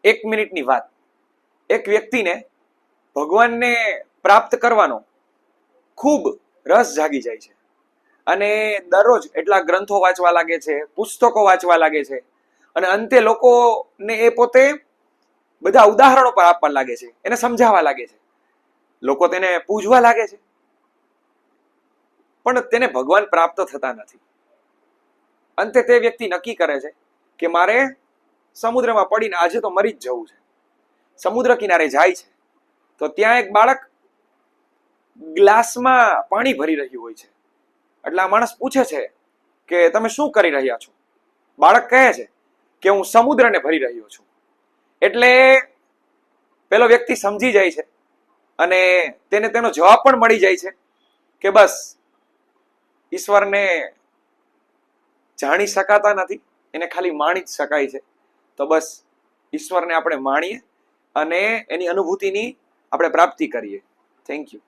1 મિનિટની વાત, એક વ્યક્તિને ભગવાનને પ્રાપ્ત કરવાનો ખૂબ રસ જાગી જાય છે અને દરરોજ એટલા ગ્રંથો વાંચવા લાગે છે, પુસ્તકો વાંચવા લાગે છે અને અંતે લોકોને એ પોતે બધા ઉદાહરણો પર આપવા લાગે છે, એને સમજાવવા લાગે છે, લોકો તેને પૂજવા લાગે છે, પણ તેને ભગવાન પ્રાપ્ત થતા નથી. અંતે તે વ્યક્તિ નક્કી કરે છે કે મારે સમુદ્રમાં પડીને આજે તો મરી જ જવું છે. સમુદ્ર કિનારે જાય છે તો ત્યાં એક બાળક ગ્લાસમાં પાણી ભરી રહ્યું હોય છે. એટલે આ માણસ પૂછે છે કે તમે શું કરી રહ્યા છો? બાળક કહે છે કે હું સમુદ્રને ભરી રહ્યો છું. એટલે પેલો વ્યક્તિ સમજી જાય છે અને તેને તેનો જવાબ પણ મળી જાય છે કે બસ ઈશ્વરને જાણી શકાતા નથી, એને ખાલી માણી જ શકાય છે. તો બસ ઈશ્વરને આપણે માણીએ અને એની અનુભૂતિની આપણે પ્રાપ્તિ કરીએ. Thank you.